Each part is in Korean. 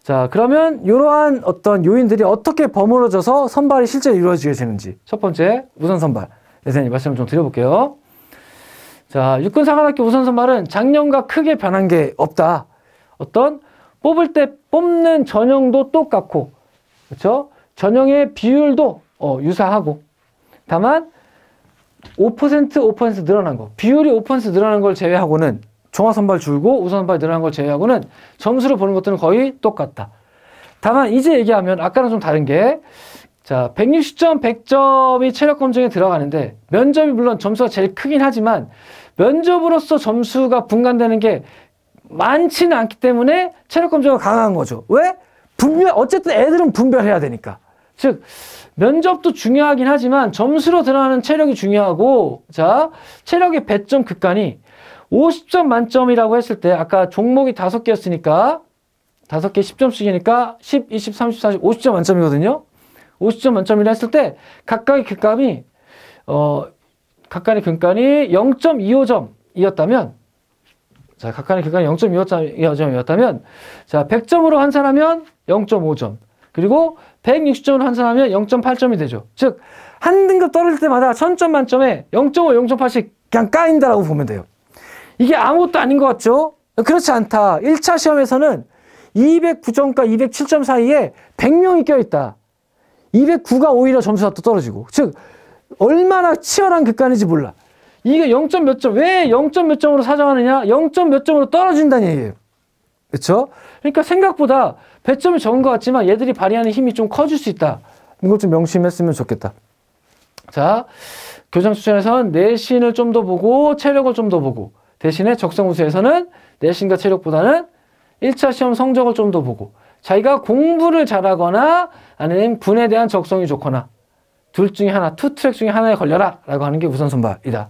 자, 그러면 이러한 어떤 요인들이 어떻게 버무려져서 선발이 실제로 이루어지게 되는지. 첫 번째, 우선 선발. 선생님 말씀을 좀 드려볼게요. 자, 육군 사관학교 우선 선발은 작년과 크게 변한 게 없다. 어떤 뽑을 때 뽑는 전형도 똑같고, 그렇죠? 전형의 비율도 유사하고, 다만 5% 늘어난 거, 비율이 5% 늘어난 걸 제외하고는, 종합선발 줄고 우선선발 늘어난 걸 제외하고는 점수를 보는 것들은 거의 똑같다. 다만 이제 얘기하면 아까랑 좀 다른 게, 자, 160점, 100점이 체력 검정에 들어가는데 면접이 물론 점수가 제일 크긴 하지만 면접으로서 점수가 분간되는 게 많지는 않기 때문에 체력 검정이 강한 거죠. 왜? 어쨌든 애들은 분별해야 되니까. 즉 면접도 중요하긴 하지만 점수로 드러나는 체력이 중요하고, 자, 체력의 배점 극간이 50점 만점이라고 했을 때 아까 종목이 5개였으니까 5개 10점씩이니까 10, 20, 30, 40, 50점 만점이거든요. 50점 만점이라 했을 때 각각의 극감이 각각의 극간이 0.25점이었다면, 자, 각각의 극간이 0.25점이었다면, 자, 100점으로 환산하면 0.5점, 그리고 160점으로 환산하면 0.8점이 되죠. 즉, 한 등급 떨어질 때마다 1000점 만점에 0.5, 0.8씩 그냥 까인다라고 보면 돼요. 이게 아무것도 아닌 것 같죠? 그렇지 않다. 1차 시험에서는 209점과 207점 사이에 100명이 껴있다. 209가 오히려 점수가 또 떨어지고. 즉, 얼마나 치열한 극간인지 몰라. 이게 0. 몇 점, 왜 0. 몇 점으로 사정하느냐? 0. 몇 점으로 떨어진다는 얘기예요. 그렇죠? 그러니까 생각보다 배점이 적은 것 같지만 얘들이 발휘하는 힘이 좀 커질 수 있다. 이걸 좀 명심했으면 좋겠다. 자, 교장 추천에서는 내신을 좀 더 보고 체력을 좀 더 보고, 대신에 적성우수에서는 내신과 체력보다는 1차 시험 성적을 좀 더 보고, 자기가 공부를 잘하거나 아니면 군에 대한 적성이 좋거나 둘 중에 하나, 투 트랙 중에 하나에 걸려라 라고 하는 게 우선 선발이다.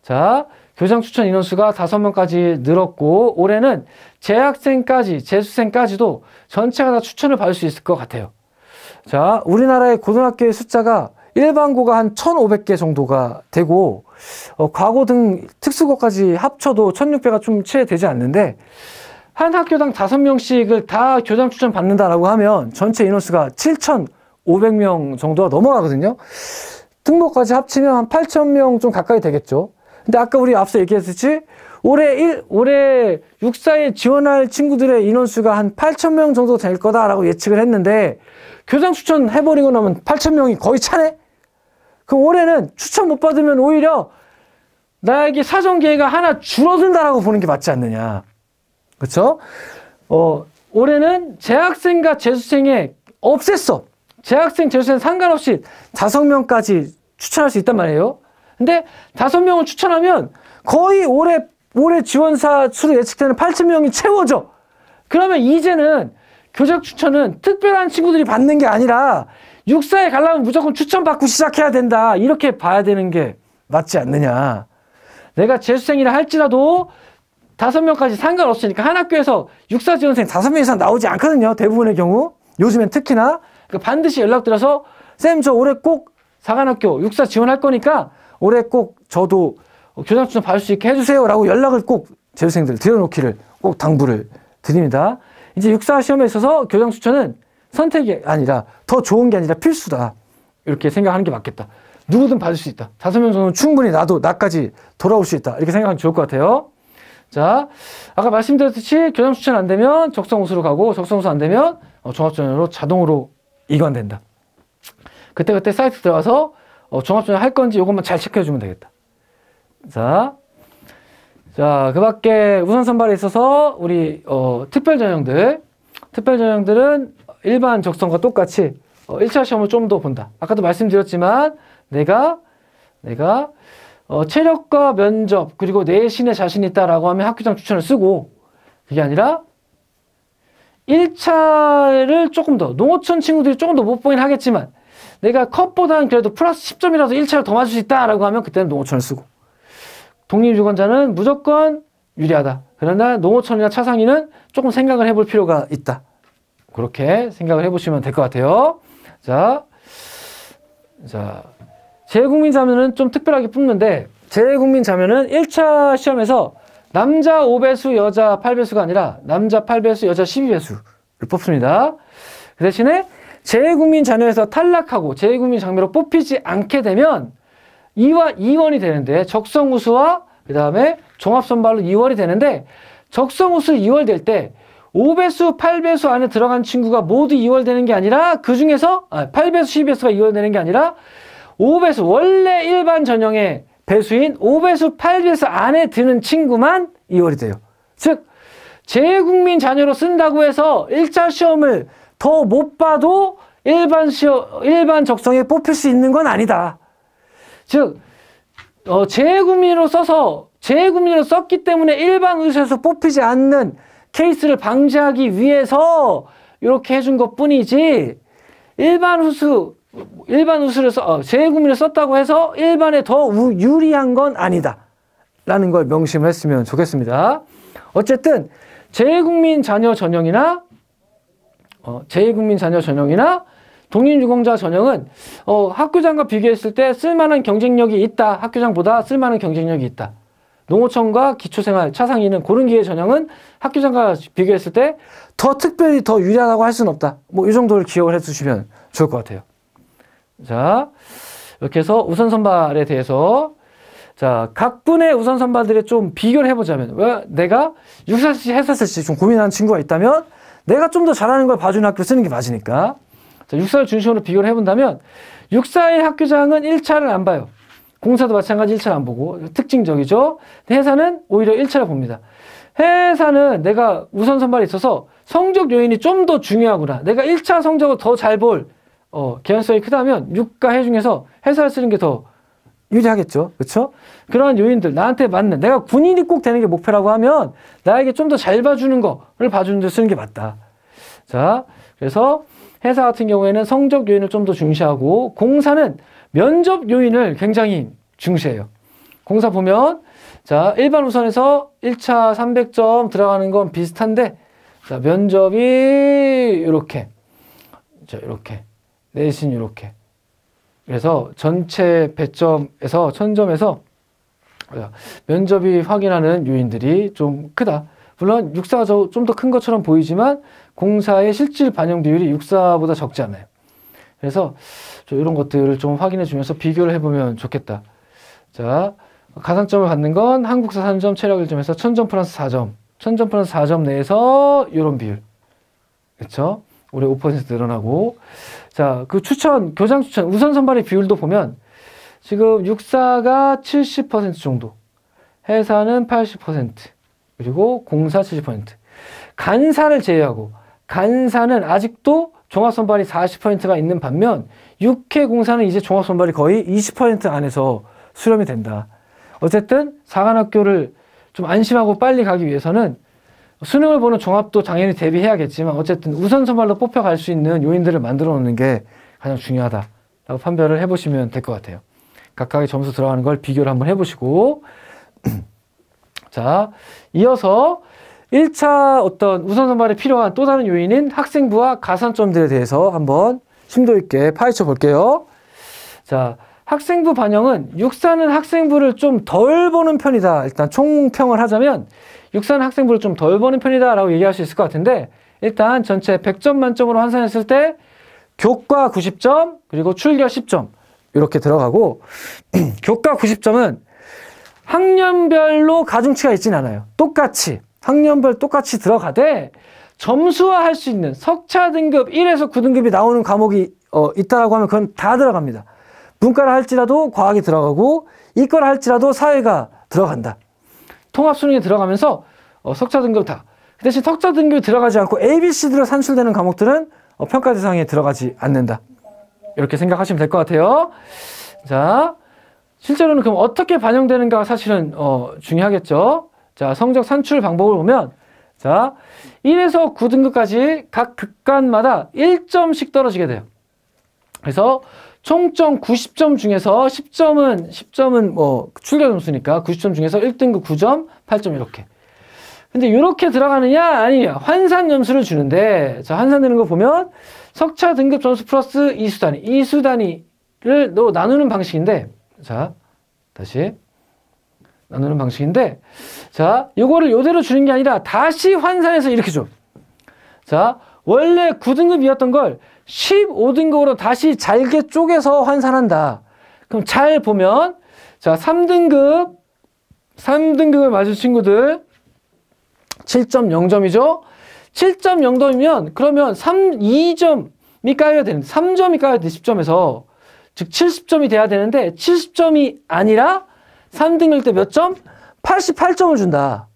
자, 교장 추천 인원수가 5명까지 늘었고, 올해는 재학생까지, 재수생까지도 전체가 다 추천을 받을 수 있을 것 같아요. 자, 우리나라의 고등학교의 숫자가 일반고가 한 1,500개 정도가 되고, 과고 등 특수고까지 합쳐도 1,600가 좀 채 되지 않는데, 한 학교당 5명씩을 다 교장 추천 받는다라고 하면 전체 인원수가 7,500명 정도가 넘어가거든요. 등록까지 합치면 한 8,000명 좀 가까이 되겠죠. 근데 아까 우리 앞서 얘기했듯이 올해 육사에 지원할 친구들의 인원수가 한 8,000명 정도 될 거다라고 예측을 했는데, 교장 추천 해버리고 나면 8,000명이 거의 차네? 그럼 올해는 추천 못 받으면 오히려 나에게 사정 기회가 하나 줄어든다라고 보는 게 맞지 않느냐. 그렇죠? 올해는 재학생과 재수생에 없앴어. 재학생, 재수생 상관없이 5명까지 추천할 수 있단 말이에요. 근데 5명을 추천하면 거의 올해 지원사 수로 예측되는 8,000명이 채워져. 그러면 이제는 교장 추천은 특별한 친구들이 받는 게 아니라 육사에 가려면 무조건 추천받고 시작해야 된다. 이렇게 봐야 되는 게 맞지 않느냐. 내가 재수생이라 할지라도 5명까지 상관없으니까 한 학교에서 육사 지원생 5명 이상 나오지 않거든요. 대부분의 경우. 요즘엔 특히나. 그러니까 반드시 연락드려서 쌤, 저 올해 꼭 사관학교 육사 지원할 거니까 올해 꼭 저도 교장 추천 받을 수 있게 해주세요 라고 연락을 꼭 재수생들 드려놓기를 꼭 당부를 드립니다. 이제 육사 시험에 있어서 교장 추천은 선택이 아니라, 더 좋은 게 아니라 필수다. 이렇게 생각하는 게 맞겠다. 누구든 받을 수 있다. 5명 정도는 충분히 나까지 돌아올 수 있다. 이렇게 생각하면 좋을 것 같아요. 자, 아까 말씀드렸듯이 교장 추천 안 되면 적성우수로 가고, 적성우수 안 되면 종합전형으로 자동으로 이관된다. 그때 사이트 들어가서 종합전형 할 건지 이것만 잘 체크해 주면 되겠다. 자, 그 밖에 우선 선발에 있어서 우리 특별전형들은 일반 적성과 똑같이 1차 시험을 좀 더 본다. 아까도 말씀드렸지만 내가 체력과 면접 그리고 내신에 자신 있다라고 하면 학교장 추천을 쓰고, 그게 아니라 1차를 조금 더, 농어촌 친구들이 조금 더 못 보긴 하겠지만 내가 컷보다는 그래도 플러스 10점이라도 1차를 더 맞을 수 있다라고 하면 그때는 농어촌을 쓰고, 독립유권자는 무조건 유리하다. 그러나 농어촌이나 차상위는 조금 생각을 해볼 필요가 있다. 그렇게 생각을 해보시면 될 것 같아요. 자, 재외국민 자면은 좀 특별하게 뽑는데, 재외국민 자면은 1차 시험에서 남자 5배수, 여자 8배수가 아니라 남자 8배수, 여자 12배수 뽑습니다. 그 대신에 재외국민 자녀에서 탈락하고 재외국민 장미로 뽑히지 않게 되면 2와 2원이 되는데 적성우수와 그 다음에 종합선발로 2월이 되는데 적성우수 2월 될 때 5배수, 8배수 안에 들어간 친구가 모두 2월 되는 게 아니라 그 중에서 8배수, 12배수가 2월 되는 게 아니라 5배수, 원래 일반 전형의 배수인 5배수, 8배수 안에 드는 친구만 2월이 돼요. 즉 재외국민 자녀로 쓴다고 해서 1차 시험을 더 못 봐도 일반 적성에 뽑힐 수 있는 건 아니다. 즉 재외국민으로 썼기 때문에 일반 우수에서 뽑히지 않는 케이스를 방지하기 위해서 이렇게 해준 것 뿐이지 일반 우수를 재외국민을 썼다고 해서 일반에 더 유리한 건 아니다 라는 걸 명심을 했으면 좋겠습니다. 어쨌든 재외국민 자녀 전형이나 독립유공자 전형은 학교장과 비교했을 때 쓸만한 경쟁력이 있다. 학교장보다 쓸만한 경쟁력이 있다. 농어촌과 기초생활, 차상위는 고른 기회 전형은 학교장과 비교했을 때 더 특별히 더 유리하다고 할 수는 없다. 뭐 이 정도를 기억을 해주시면 좋을 것 같아요. 자, 이렇게 해서 우선 선발에 대해서 자, 각 분의 우선 선발들의 좀 비교를 해보자면 왜 내가 육사시, 해사시 좀 고민하는 친구가 있다면 내가 좀 더 잘하는 걸 봐주는 학교를 쓰는 게 맞으니까 자, 육사를 중심으로 비교를 해본다면 육사의 학교장은 1차를 안 봐요. 공사도 마찬가지 1차를 안 보고 특징적이죠. 해사는 오히려 1차를 봅니다. 해사는 내가 우선 선발에 있어서 성적 요인이 좀 더 중요하구나. 내가 1차 성적을 더 잘 볼 개연성이 크다면 육과 해 중에서 해사를 쓰는 게 더 유리하겠죠. 그렇죠? 그러한 요인들 나한테 맞는 내가 군인이 꼭 되는 게 목표라고 하면 나에게 좀 더 잘 봐주는 거를 봐주는 데 쓰는 게 맞다. 자, 그래서 해사 같은 경우에는 성적 요인을 좀 더 중시하고 공사는 면접 요인을 굉장히 중시해요. 공사 보면 자, 일반 우선에서 1차 300점 들어가는 건 비슷한데 자, 면접이 이렇게 자, 이렇게 내신 이렇게 그래서 전체 배점에서 1000점에서 면접이 확인하는 요인들이 좀 크다. 물론 육사가 좀 더 큰 것처럼 보이지만 공사의 실질 반영 비율이 육사보다 적지 않아요. 그래서 이런 것들을 좀 확인해 주면서 비교를 해보면 좋겠다. 자, 가산점을 받는 건 한국사 3점, 체력 1점에서 1000점 플러스 4점. 1000점 플러스 4점 내에서 이런 비율. 그렇죠? 올해 5% 늘어나고. 자, 그 교장 추천, 우선 선발의 비율도 보면 지금 육사가 70% 정도, 해사는 80%, 그리고 공사 70%. 간사를 제외하고, 간사는 아직도 종합선발이 40%가 있는 반면, 육회 공사는 이제 종합선발이 거의 20% 안에서 수렴이 된다. 어쨌든 사관학교를 좀 안심하고 빨리 가기 위해서는 수능을 보는 종합도 당연히 대비해야겠지만 어쨌든 우선 선발로 뽑혀갈 수 있는 요인들을 만들어 놓는 게 가장 중요하다라고 판별을 해보시면 될 것 같아요. 각각의 점수 들어가는 걸 비교를 한번 해보시고 자, 이어서 1차 어떤 우선 선발에 필요한 또 다른 요인인 학생부와 가산점들에 대해서 한번 심도 있게 파헤쳐 볼게요. 자, 학생부 반영은 육사는 학생부를 좀 덜 보는 편이다. 일단 총평을 하자면 육사는 학생부를 좀 덜 보는 편이다 라고 얘기할 수 있을 것 같은데 일단 전체 100점 만점으로 환산했을 때 교과 90점 그리고 출결 10점 이렇게 들어가고 교과 90점은 학년별로 가중치가 있진 않아요. 똑같이 학년별 똑같이 들어가되 점수화할 수 있는 석차 등급 1에서 9등급이 나오는 과목이 있다라고 하면 그건 다 들어갑니다. 문과를 할지라도 과학이 들어가고 이과를 할지라도 사회가 들어간다. 통합 수능에 들어가면서 석차 등급 다. 그 대신 석차 등급이 들어가지 않고 ABCD로 산출되는 과목들은 평가 대상에 들어가지 않는다. 이렇게 생각하시면 될 것 같아요. 자, 실제로는 그럼 어떻게 반영되는가가 사실은 중요하겠죠. 자, 성적 산출 방법을 보면 자, 1에서 9등급까지 각 극간마다 1점씩 떨어지게 돼요. 그래서 총점 90점 중에서 10점은 뭐 출결 점수니까 90점 중에서 1등급 9점, 8점 이렇게. 근데 이렇게 들어가느냐 아니냐 환산 점수를 주는데 자, 환산되는 거 보면 석차 등급 점수 플러스 이수 단위를 나누는 방식인데 자, 다시 나누는 방식인데 자, 요거를 요대로 주는 게 아니라 다시 환산해서 이렇게 줘. 자, 원래 9등급이었던 걸 15등급으로 다시 잘게 쪼개서 환산한다. 그럼 잘 보면, 자, 3등급을 맞은 친구들 7.0점이죠? 7.0점이면 그러면 2점이 까여야 되는데, 3점이 까여야 돼, 10점에서. 즉 70점이 돼야 되는데 70점이 아니라 3등급 때 몇 점? 88점을 준다.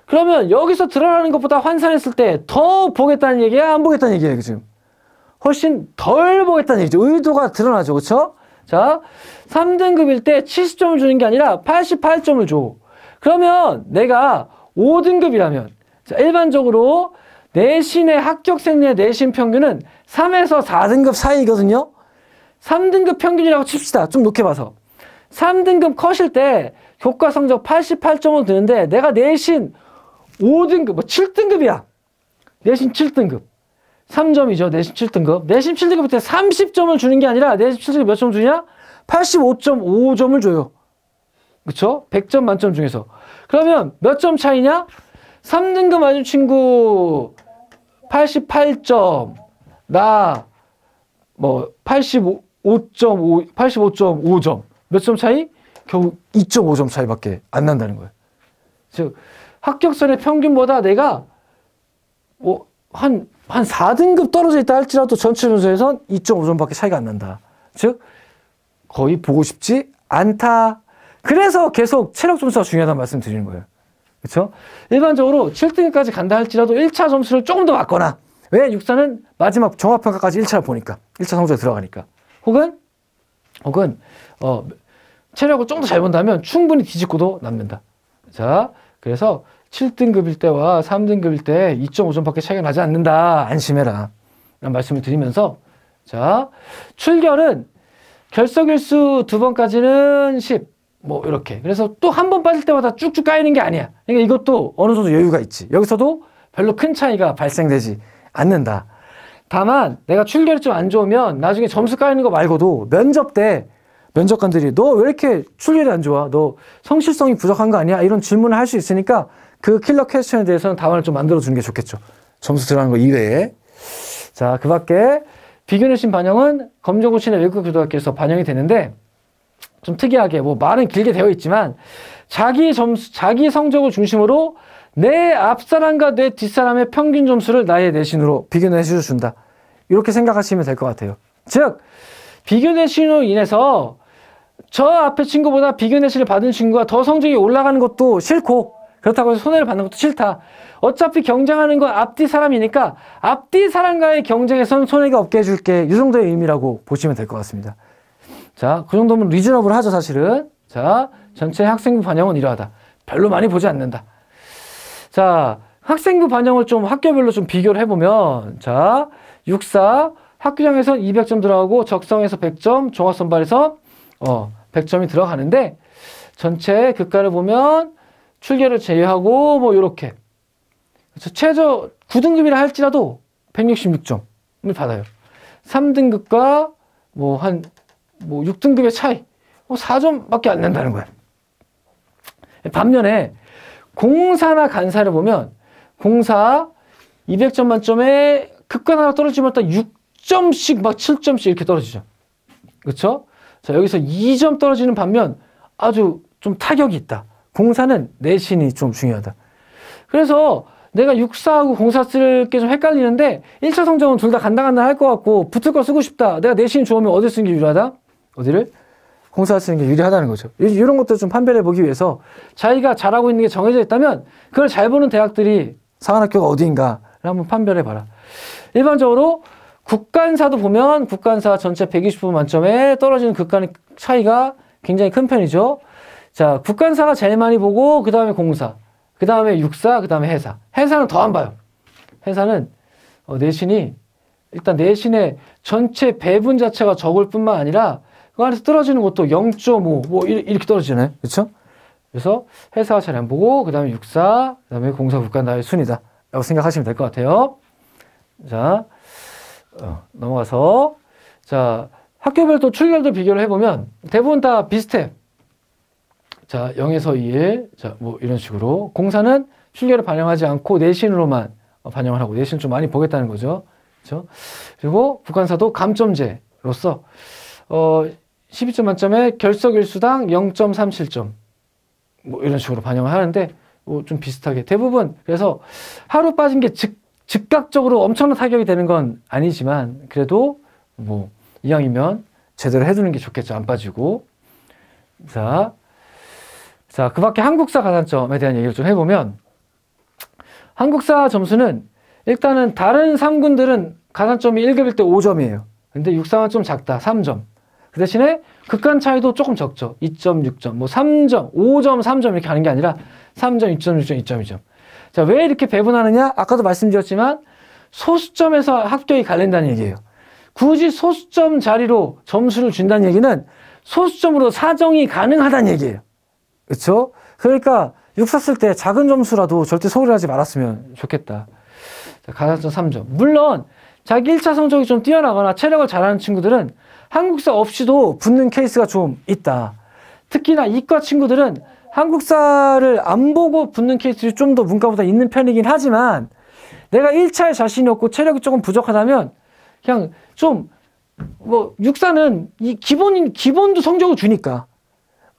그러면 여기서 드러나는 것보다 환산했을 때 더 보겠다는 얘기야? 안 보겠다는 얘기야, 지금? 훨씬 덜 보겠다는 얘기죠. 의도가 드러나죠. 그렇죠? 자, 3등급일 때 70점을 주는 게 아니라 88점을 줘. 그러면 내가 5등급이라면, 자, 일반적으로 내신의 합격생의 내신 평균은 3에서 4등급 사이거든요. 3등급 평균이라고 칩시다. 좀 높게 봐서. 3등급 컷일 때 교과 성적 88점으로 드는데 내가 내신 5등급, 뭐 7등급이야. 내신 7등급. 3점이죠. 내신 7등급. 내신 7등급 때 30점을 주는 게 아니라 내신 7등급 몇 점 주냐? 85.5점을 줘요. 그쵸? 100점 만점 중에서. 그러면 몇 점 차이냐? 3등급 맞은 친구 88점. 나 뭐 85.5점. 몇 점 차이? 겨우 2.5점 차이밖에 안 난다는 거예요. 즉 합격선의 평균보다 내가 뭐 한 4등급 떨어져 있다 할지라도 전체 점수에선 2.5점밖에 차이가 안 난다. 즉 거의 보고 싶지 않다. 그래서 계속 체력 점수가 중요하다는 말씀 드리는 거예요. 그렇죠? 일반적으로 7등급까지 간다 할지라도 1차 점수를 조금 더 맞거나, 왜? 육사는 마지막 종합평가까지 1차를 보니까, 1차 성적에 들어가니까. 혹은 체력을 좀 더 잘 본다면 충분히 뒤집고도 남는다. 자, 그래서 7등급일 때와 3등급일 때 2.5점밖에 차이가 나지 않는다. 안심해라. 라는 말씀을 드리면서, 자, 출결은 결석일수 2번까지는 10. 뭐 이렇게. 그래서 또 한 번 빠질 때마다 쭉쭉 까이는 게 아니야. 그러니까 이것도 어느 정도 여유가 있지. 여기서도 별로 큰 차이가 발생되지 않는다. 다만 내가 출결이 좀 안 좋으면 나중에 점수 까이는 거 말고도 면접 때 면접관들이 너 왜 이렇게 출결이 안 좋아? 너 성실성이 부족한 거 아니야? 이런 질문을 할 수 있으니까 그 킬러 퀘스천에 대해서는 답안을 좀 만들어 주는 게 좋겠죠. 점수 들어가는 거 이외에. 자, 그 밖에 비교내신 반영은 검정고시나 외국고등학교에서 반영이 되는데, 좀 특이하게 뭐 말은 길게 되어 있지만 자기 점수, 자기 성적을 중심으로 내 앞사람과 내 뒷사람의 평균 점수를 나의 내신으로 비교내신으로 준다. 이렇게 생각하시면 될 것 같아요. 즉 비교내신으로 인해서 저 앞에 친구보다 비교내신을 받은 친구가 더 성적이 올라가는 것도 싫고, 그렇다고 해서 손해를 받는 것도 싫다. 어차피 경쟁하는 건 앞뒤 사람이니까 앞뒤 사람과의 경쟁에서는 손해가 없게 해줄게. 이 정도의 의미라고 보시면 될 것 같습니다. 자, 그 정도면 리즈너블 하죠, 사실은. 자, 전체 학생부 반영은 이러하다. 별로 많이 보지 않는다. 자, 학생부 반영을 좀 학교별로 좀 비교를 해보면, 자, 육사, 학교장에선 200점 들어가고, 적성에서 100점, 종합선발에서 100점이 들어가는데, 전체 교과를 보면, 출결을 제외하고, 뭐, 요렇게. 최저 9등급이라 할지라도 166점을 받아요. 3등급과 뭐, 6등급의 차이, 4점밖에 안 난다는 거야. 반면에 공사나 간사를 보면, 공사 200점 만점에 급간 하나 떨어지면 딱 6점씩 막 7점씩 이렇게 떨어지죠. 그렇죠? 자, 여기서 2점 떨어지는 반면 아주 좀 타격이 있다. 공사는 내신이 좀 중요하다. 그래서 내가 육사하고 공사 쓸 게 좀 헷갈리는데 1차 성적은 둘 다 간당간당 할 것 같고 붙을 거 쓰고 싶다. 내가 내신이 좋으면 어디 쓰는 게 유리하다? 어디를? 공사 쓰는 게 유리하다는 거죠. 이런 것들 좀 판별해 보기 위해서 자기가 잘하고 있는 게 정해져 있다면 그걸 잘 보는 대학들이 상한학교가 어디인가를 한번 판별해 봐라. 일반적으로 국간사도 보면 국간사 전체 120분 만점에 떨어지는 극간의 차이가 굉장히 큰 편이죠. 자, 국간사가 제일 많이 보고 그 다음에 공사, 그 다음에 육사, 그 다음에 해사. 해사는 더 안 봐요. 해사는 내신이 일단 내신의 전체 배분 자체가 적을 뿐만 아니라 그 안에서 떨어지는 것도 0.5 뭐 이렇게 떨어지잖아요. 그렇죠? 그래서 해사가 잘 안 보고 그 다음에 육사, 그 다음에 공사, 국간 나의 순이다 라고 생각하시면 될 것 같아요. 자, 넘어가서 자, 학교별 또 출결도 비교를 해보면 대부분 다 비슷해. 자, 0에서 2일, 자, 뭐 이런 식으로. 공사는 출결을 반영하지 않고 내신으로만 반영을 하고, 내신 좀 많이 보겠다는 거죠. 그렇죠? 그리고 국간사도 감점제로서 12점 만점에 결석일수당 0.37점 뭐 이런 식으로 반영을 하는데 뭐 좀 비슷하게 대부분 그래서 하루 빠진 게 즉각적으로 엄청난 타격이 되는 건 아니지만 그래도 뭐 이왕이면 제대로 해두는 게 좋겠죠. 안 빠지고. 자, 그 밖에 한국사 가산점에 대한 얘기를 좀 해보면 한국사 점수는 일단은 다른 3군들은 가산점이 1급일 때 5점이에요. 근데 육사만 좀 작다. 3점. 그 대신에 극간 차이도 조금 적죠. 2.6점, 뭐 3점, 5점, 3점 이렇게 하는 게 아니라 3점, 2점, 6점, 2점, 2점. 자, 왜 이렇게 배분하느냐? 아까도 말씀드렸지만 소수점에서 합격이 갈린다는 얘기예요. 굳이 소수점 자리로 점수를 준다는 얘기는 소수점으로 사정이 가능하다는 얘기예요. 그렇죠? 그러니까 육사 쓸 때 작은 점수라도 절대 소홀히 하지 말았으면 좋겠다. 자, 가산점 3점. 물론 자기 1차 성적이 좀 뛰어나거나 체력을 잘하는 친구들은 한국사 없이도 붙는 케이스가 좀 있다. 특히나 이과 친구들은 한국사를 안 보고 붙는 케이스들이 좀 더 문과보다 있는 편이긴 하지만 내가 1차에 자신이 없고 체력이 조금 부족하다면 그냥 좀 뭐 육사는 이 기본도 성적을 주니까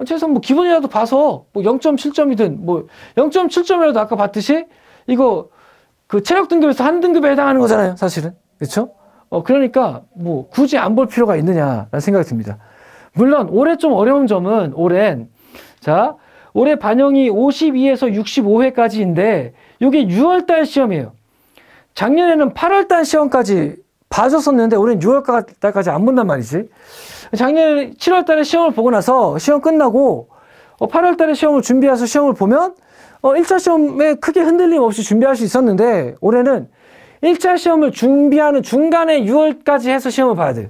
최소한 뭐 기본이라도 봐서 뭐 0.7점이든 뭐 0.7점이라도 아까 봤듯이 이거 그 체력 등급에서 한 등급에 해당하는 거잖아요, 사실은. 그렇죠? 그러니까 뭐 굳이 안 볼 필요가 있느냐라는 생각이 듭니다. 물론 올해 좀 어려운 점은 올해 반영이 52에서 65회까지인데 이게 6월달 시험이에요. 작년에는 8월달 시험까지 봐줬었는데 올해는 6월달까지 안 본단 말이지. 작년에 7월달에 시험을 보고 나서 시험 끝나고 8월달에 시험을 준비해서 시험을 보면 1차 시험에 크게 흔들림 없이 준비할 수 있었는데 올해는 1차 시험을 준비하는 중간에 6월까지 해서 시험을 봐야 돼요.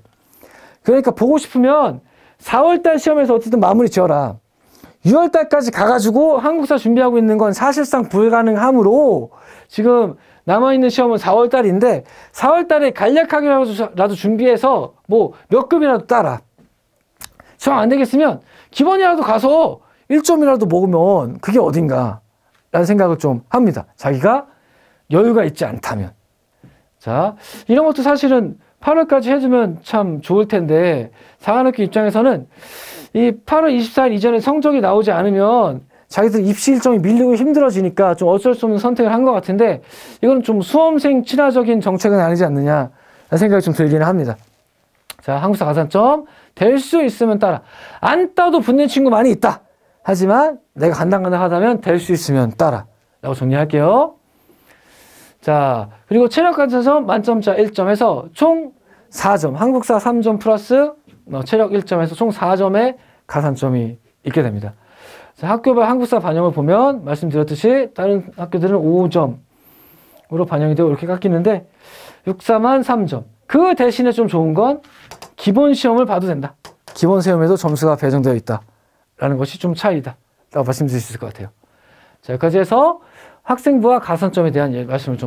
그러니까 보고 싶으면 4월달 시험에서 어쨌든 마무리 지어라. 6월달까지 가가지고 한국사 준비하고 있는 건 사실상 불가능하므로 지금 남아있는 시험은 4월달인데 4월달에 간략하게라도 준비해서 뭐 몇 급이라도 따라. 시험 안 되겠으면 기본이라도 가서 1점이라도 먹으면 그게 어딘가 라는 생각을 좀 합니다. 자기가 여유가 있지 않다면. 자, 이런 것도 사실은 8월까지 해주면 참 좋을 텐데 사관학교 입장에서는 이 8월 24일 이전에 성적이 나오지 않으면 자기들 입시 일정이 밀리고 힘들어지니까 좀 어쩔 수 없는 선택을 한 것 같은데 이건 좀 수험생 친화적인 정책은 아니지 않느냐 생각이 좀 들기는 합니다. 자, 한국사 가산점 될 수 있으면 따라. 안 따도 붙는 친구 많이 있다. 하지만 내가 간당간당하다면 될 수 있으면 따라 라고 정리할게요. 자, 그리고 체력 가산점 만점자 1점에서 총 4점, 한국사 3점 플러스 체력 1점에서 총 4점의 가산점이 있게 됩니다. 자, 학교별 한국사 반영을 보면 말씀드렸듯이 다른 학교들은 5점으로 반영이 되고 이렇게 깎이는데 육사만 3점. 그 대신에 좀 좋은 건 기본 시험을 봐도 된다. 기본 시험에도 점수가 배정되어 있다 라는 것이 좀 차이다 라고 말씀드릴 수 있을 것 같아요. 자, 여기까지 해서 학생부와 가산점에 대한 말씀을 좀